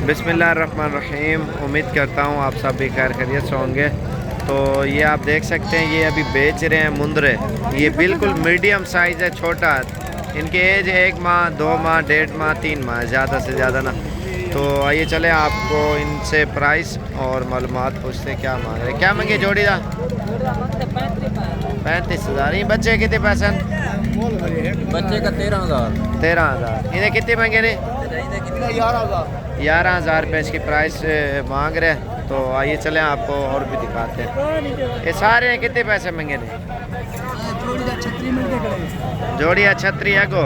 बिस्मिल्लाहिर्रहमानिर्रहीम। उम्मीद करता हूँ आप सब भी खैर खैरियत से होंगे। तो ये आप देख सकते हैं, ये अभी बेच रहे हैं मुंदरे। ये बिल्कुल मीडियम साइज़ है, छोटा। इनकी एज 1 माह 2 माह 1.5 माह 3 माह, ज़्यादा से ज़्यादा ना। तो आइए चले आपको इनसे प्राइस और मालूमात पूछते हैं क्या मांग रहे हैं। क्या मांगे जोड़ी का? 35,000। ये बच्चे कितने पैसे? बच्चे का 13,000। 13,000। इन्हें कितने मांगे ने? 11,000 रुपये इसकी प्राइस मांग रहे हैं। तो आइए चलें आपको और भी दिखाते हैं। ये सारे कितने पैसे मांगे ने? जोड़िया छतरी है को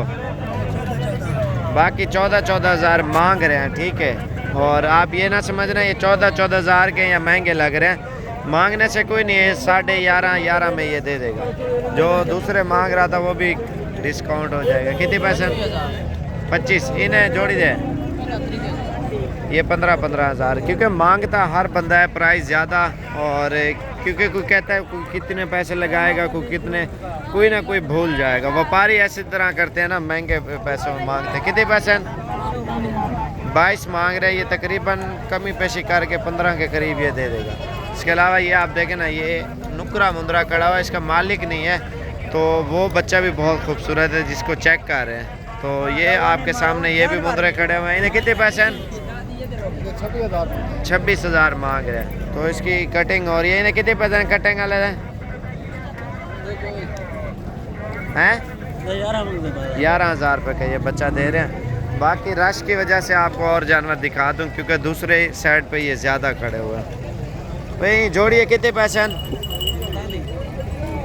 बाकी 14,000 मांग रहे हैं, ठीक है। और आप ये ना समझना ये 14,000 के या महंगे लग रहे हैं। मांगने से कोई नहीं है, 11,500 में ये दे देगा। जो दूसरे मांग रहा था वो भी डिस्काउंट हो जाएगा। कितने पैसे? 25। इन्हें जोड़ी दे ये 15,000, क्योंकि मांगता हर बंदा है प्राइस ज़्यादा। और क्योंकि कोई कहता है कोई कितने पैसे लगाएगा, कोई कितने, कोई ना कोई भूल जाएगा। व्यापारी ऐसी तरह करते हैं ना, महंगे पैसों में मांगते हैं। कितने पैसे? 22 मांग रहे हैं। ये तकरीबन कमी पेशी करके 15 के करीब ये दे देगा। इसके अलावा ये आप देखें ना, ये नुकरा मुंदरा कड़ा हुआ, इसका मालिक नहीं है। तो वो बच्चा भी बहुत खूबसूरत है जिसको चेक कर रहे हैं। तो ये आपके सामने ये भी मुंदरे खड़े हुए हैं। इन्हें कितने पैसे हैं? 26,000 मांग रहे हैं। तो इसकी कटिंग और ये इन्हें कितने पैसे कटिंग वाले हैं? 11,000 रुपये का ये बच्चा दे रहे हैं। बाकी रश की वजह से आपको और जानवर दिखा दूं, क्योंकि दूसरे साइड पे ये ज़्यादा खड़े हुए हैं। भाई जोड़िए कितने पैसे हैं?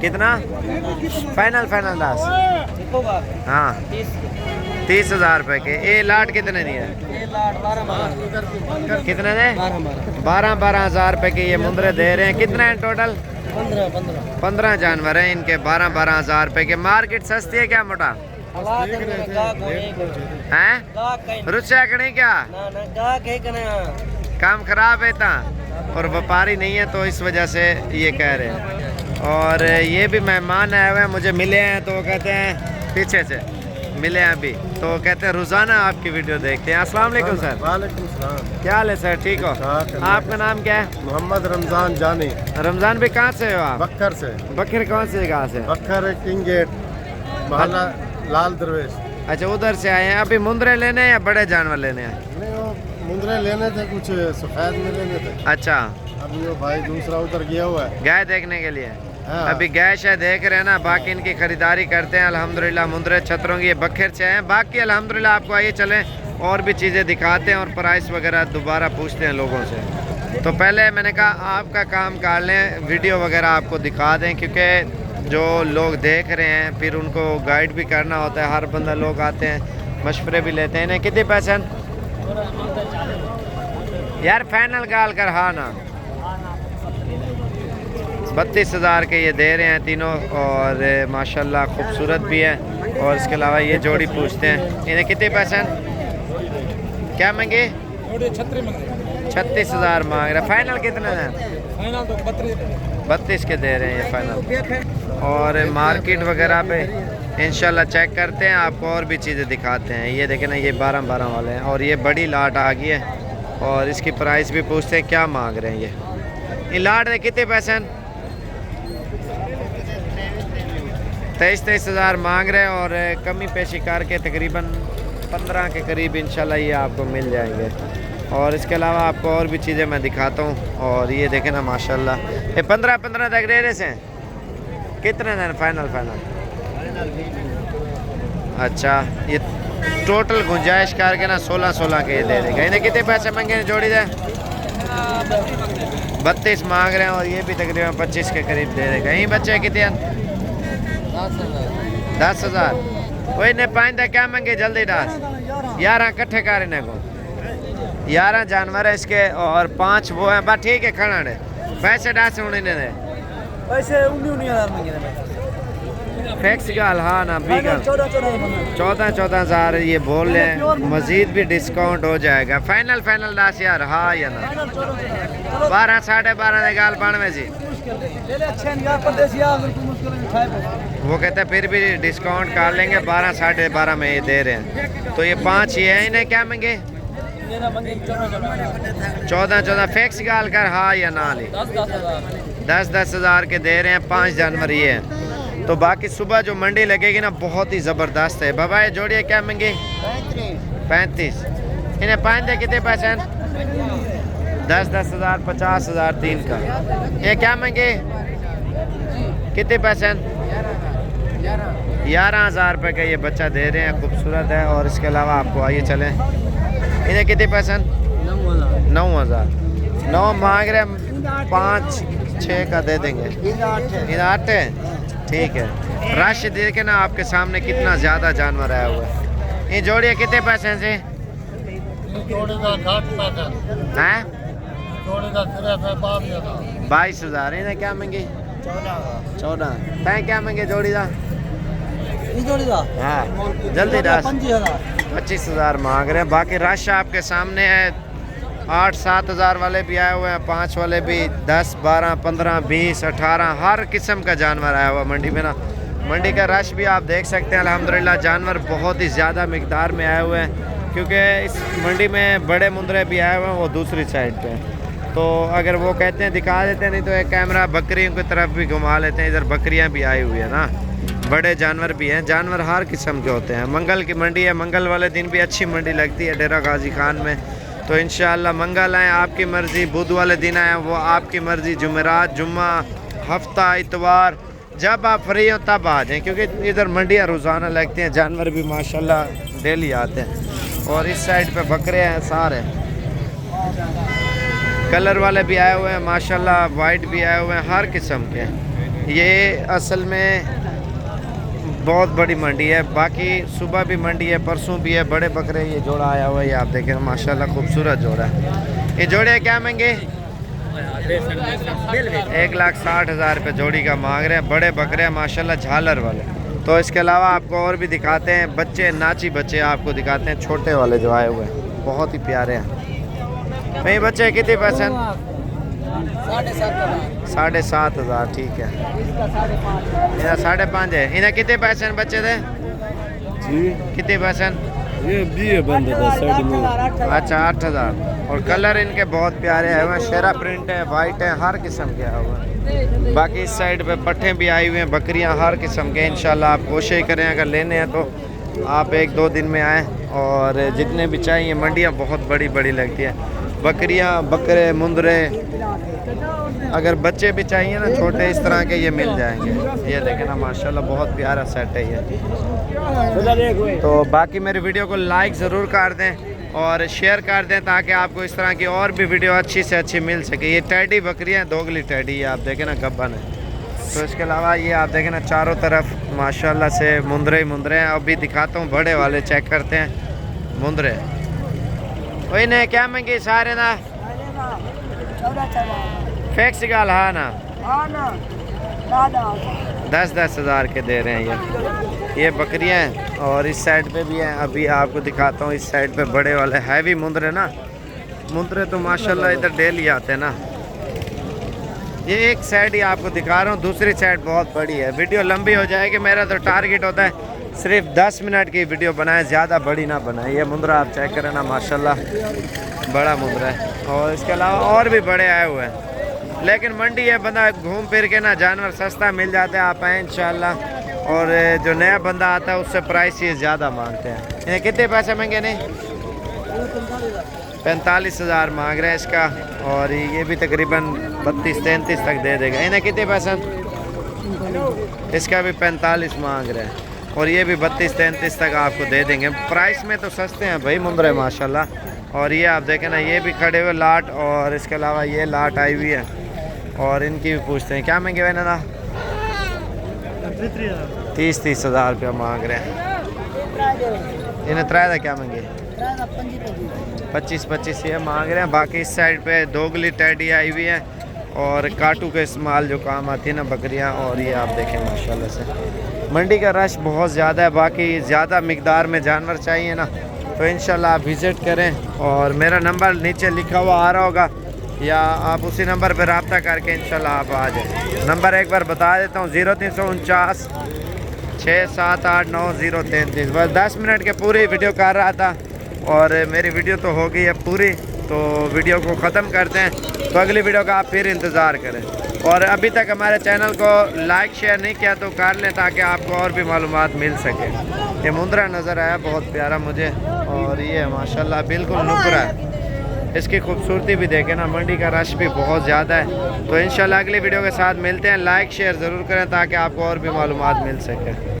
कितना फाइनल 10? हाँ 30,000 रुपये के। ये लाट कितने नहीं है? कितने दे? 12,000 रुपये के ये मुंदरे दे रहे हैं। कितने हैं टोटल? 15 जानवर हैं इनके। 12,000 रुपये के। मार्केट सस्ती है क्या मोटा हैं? रुचया करें क्या? काम खराब है इतना, और व्यापारी नहीं है तो इस वजह से ये कह रहे हैं। और ये भी मेहमान आए हुए हैं, मुझे मिले हैं। तो कहते हैं पीछे से मिले हैं अभी, तो कहते हैं रोज़ाना आपकी वीडियो देखते हैं। अस्सलाम वालेकुम सर। वालेकुम सलाम। क्या हाल है सर? ठीक हो? आपका नाम क्या है? मोहम्मद रमज़ान जानी। रमज़ान भाई कहाँ से हो आप? बखर से। बखर कौन से जगह से? बखर किंग गेट, मोहल्ला लाल दरवेश। अच्छा, उधर से आए हैं। अभी मुंदरे लेने हैं या बड़े जानवर लेने हैं? नहीं, वो मुंदरे लेने थे, कुछ सफ़ेद में लेने थे। अच्छा, अभी वो भाई दूसरा उधर गया हुआ है गाय देखने के लिए। हाँ। अभी गाय शायद देख रहे हैं ना, बाकी इनकी खरीदारी करते हैं अल्हम्दुलिल्लाह। मुंदरे छतरों की ये बखर से हैं। बाकी अल्हम्दुलिल्लाह आपको आइए चलें और भी चीज़ें दिखाते हैं और प्राइस वगैरह दोबारा पूछते हैं लोगों से। तो पहले मैंने कहा आपका काम कर लें, वीडियो वगैरह आपको दिखा दें, क्योंकि जो लोग देख रहे हैं फिर उनको गाइड भी करना होता है। हर बंदा, लोग आते हैं मशवरे भी लेते हैं। इन्हें कितने पैसे यार फाइनल गाल कर? हाँ ना 32,000 के ये दे रहे हैं तीनों। और माशाल्लाह खूबसूरत भी है। और इसके अलावा ये जोड़ी पूछते हैं, इन्हें कितने पैसे हैं? क्या मांगे? 36,000 मांग रहे। फाइनल कितने हैं? 32 के दे रहे हैं ये फाइनल। और मार्केट वगैरह पे इंशाल्लाह चेक करते हैं, आपको और भी चीज़ें दिखाते हैं। ये देखें ना, ये 12 वाले हैं। और ये बड़ी लाट आ गई है और इसकी प्राइस भी पूछते हैं क्या मांग रहे हैं। ये लाट में कितने पैसे हैं? 23,000 मांग रहे हैं। और कमी पेशी करके तकरीबन 15 के करीब इंशाल्लाह ये आपको मिल जाएंगे। और इसके अलावा आपको और भी चीज़ें मैं दिखाता हूँ। और ये देखें ना माशाल्लाह, ये 15 तक दे रहे हैं। कितने दिन फाइनल? अच्छा, ये टोटल गुंजाइश करके ना 16 के ये दे देगा। इन्हें कितने पैसे मांगे जोड़ी दे? 32 मांग रहे हैं। और ये भी तकरीबन 25 के करीब दे देगा। यही बच्चे कितने? 10,000। वही ने 5 क्या मांगे? जल्दी 10 11 इकट्ठे कर इन्हें को। 11 जानवर है इसके और 5 वो हैं। बस ठीक है, खड़ा ने पैसे 10 होने ने पैसे 19,000 मांगे। फिक्स गाल? हाँ ना 14,000 ये बोल रहे हैं। मजीद भी डिस्काउंट हो जाएगा। फाइनल 10 यार? हाँ या ना 12 साढ़े 12 गाल 92 जी। वो कहते हैं फिर भी डिस्काउंट कर लेंगे। 12 साढ़े 12 में ये दे रहे हैं। तो ये 5 ये है। इन्हें क्या मांगे? 14 फिक्स गाल कर हाँ या ना ली 10 हज़ार के दे रहे हैं 5 जानवर ये है। तो बाकी सुबह जो मंडी लगेगी ना बहुत ही ज़बरदस्त है। बाबा ये जोड़िए क्या मंगे 35 इन्हें 5 दे कितने पैसे 10 हज़ार 50 हज़ार 3 का। ये क्या मंगे कितने पैसे 11,000 रुपये का ये बच्चा दे रहे हैं, खूबसूरत है। और इसके अलावा आपको आइए चलें इन्हें कितने पैसे 9,000 9 मांग रहे हैं 5-6 का दे देंगे। इधर 8 है ठीक है। रश देखे ना आपके सामने कितना ज़्यादा जानवर आया हुआ है। ये जोड़िए कितने पैसे से हैं 22,000 इन्हें क्या मंगी 14 तय क्या मंगे जोड़ी दा हाँ जल्दी 25,000 मांग रहे हैं। बाकी रश आपके सामने है 8-7 हज़ार वाले भी आए हुए हैं, 5 वाले भी, 10 12 15 20 18 हर किस्म का जानवर आया हुआ मंडी में ना। मंडी का रश भी आप देख सकते हैं अल्हम्दुलिल्लाह। जानवर बहुत ही ज़्यादा मिकदार में आए हुए हैं क्योंकि इस मंडी में बड़े मुंदरे भी आए हुए हैं, वो दूसरी साइड पे। तो अगर वो कहते हैं दिखा देते हैं, नहीं तो एक कैमरा बकरियों की तरफ भी घुमा लेते हैं। इधर बकरियां भी आई हुई है ना, बड़े जानवर भी हैं। जानवर हर किस्म के होते हैं। मंगल की मंडी है, मंगल वाले दिन भी अच्छी मंडी लगती है डेरा गाजी खान में। तो इंशाअल्लाह मंगल आए आपकी मर्ज़ी, बुध वाले दिन आए वो आपकी मर्ज़ी, जुमेरात जुम्मा हफ्ता इतवार जब आप फ्री हो तब आ जाएँ क्योंकि इधर मंडियाँ रोज़ाना लगती हैं। जानवर भी माशाल्लाह डेली आते हैं। और इस साइड पे बकरे हैं सारे, कलर वाले भी आए हुए हैं माशाल्लाह, वाइट भी आए हुए हैं, हर किस्म के। ये असल में बहुत बड़ी मंडी है। बाकी सुबह भी मंडी है, परसों भी है। बड़े बकरे ये जोड़ा आया हुआ है, ये आप देखें माशाल्लाह खूबसूरत जोड़ा है। ये जोड़े क्या महंगे 1,60,000 रुपये जोड़ी का मांग रहे हैं। बड़े बकरे हैं माशाल्लाह झालर वाले। तो इसके अलावा आपको और भी दिखाते हैं बच्चे, नाची बच्चे आपको दिखाते हैं, छोटे वाले जो आए हुए हैं बहुत ही प्यारे हैं। भाई बच्चे कितने पैसे 7,500 ठीक है। इधर 5.5 है। इन्हें कितने पैसे हैं बच्चे थे कितने पैसे ये बंद है अच्छा 8,000। और कलर इनके बहुत प्यारे हैं, शेरा प्रिंट है, वाइट है, हर किस्म के आए हुए हैं। बाकी इस साइड पे पट्ठे भी आई हुए हैं, बकरियां हर किस्म के। इंशाल्लाह आप कोशिश करें अगर लेने हैं तो आप 1-2 दिन में आएँ और जितने भी चाहिए। मंडियाँ बहुत बड़ी बड़ी लगती है, बकरियां बकरे मुंदरे, अगर बच्चे भी चाहिए ना छोटे इस तरह के ये मिल जाएंगे। ये देखें ना माशाल्लाह बहुत प्यारा सेट है ये। तो बाकी मेरी वीडियो को लाइक ज़रूर कर दें और शेयर कर दें ताकि आपको इस तरह की और भी वीडियो अच्छी से अच्छी मिल सके। ये टैडी बकरियां हैं, दोगली टैडी, ये आप देखें ना गब्बन है। तो इसके अलावा ये आप देखें ना चारों तरफ माशाल्लाह से मुंदरे ही मुंदरे हैं। अभी दिखाता हूँ बड़े वाले, चेक करते हैं मुंदरे। वही नहीं क्या महंगी सारे ना फिक्स गाल हाँ ना 10 हज़ार के दे रहे हैं ये बकरियां हैं। और इस साइड पे भी हैं, अभी आपको दिखाता हूँ। इस साइड पे बड़े वाले हैवी मुंदरे ना, मुंदरे तो माशाल्लाह इधर डेली आते हैं ना। ये एक साइड ही आपको दिखा रहा हूँ, दूसरी साइड बहुत बड़ी है। वीडियो लंबी हो जाएगी, मेरा तो टारगेट होता है सिर्फ 10 मिनट की वीडियो बनाए, ज़्यादा बड़ी ना बनाए। ये मुंदरा आप चेक करें ना माशाल्लाह बड़ा मुंदरा है। और इसके अलावा और भी बड़े आए हुए हैं, लेकिन मंडी है, बंदा घूम फिर के ना जानवर सस्ता मिल जाता है। आप आए इंशाल्लाह। और जो नया बंदा आता है उससे प्राइस ये ज़्यादा मांगते हैं। इन्हें कितने पैसे महंगे नहीं 45,000 मांग रहे हैं इसका। और ये भी तकरीबन 32-33 तक दे देगा। इन्हें कितने पैसे इसका भी 45 मांग रहे हैं। और ये भी 32-33 तक आपको दे देंगे। प्राइस में तो सस्ते हैं भाई मुंदरे माशाल्लाह। और ये आप देखें ना ये भी खड़े हुए लाट, और इसके अलावा ये लाट आई हुई है। और इनकी भी पूछते हैं क्या महंगे हुए ना 30 हज़ार रुपया मांग रहे हैं। इन्हें त्रायदा क्या महंगे 25 ये मांग रहे हैं। बाकी इस साइड पे दोगली टैडी आई हुई है और काटू का इस्तेमाल जो काम आती है ना बकरियां। और ये आप देखें माशाल्लाह से मंडी का रश बहुत ज़्यादा है। बाकी ज़्यादा मिकदार में जानवर चाहिए ना तो इंशाल्लाह आप विज़िट करें। और मेरा नंबर नीचे लिखा हुआ आ रहा होगा, या आप उसी नंबर पर रब्ता करके इंशाल्लाह आप आ जाए। नंबर एक बार बता देता हूँ 0349 678 9033। बस 10 मिनट के पूरी वीडियो कर रहा था और मेरी वीडियो तो हो गई है पूरी, तो वीडियो को ख़त्म करते हैं। तो अगली वीडियो का आप फिर इंतज़ार करें। और अभी तक हमारे चैनल को लाइक शेयर नहीं किया तो कर लें, ताकि आपको और भी मालूमात मिल सके। ये मुंद्रा नज़र आया बहुत प्यारा मुझे, और ये माशाल्लाह बिल्कुल नुकरा है। इसकी खूबसूरती भी देखें ना, मंडी का रश भी बहुत ज़्यादा है। तो इंशाल्लाह अगली वीडियो के साथ मिलते हैं। लाइक शेयर ज़रूर करें ताकि आपको और भी मालूमात मिल सके।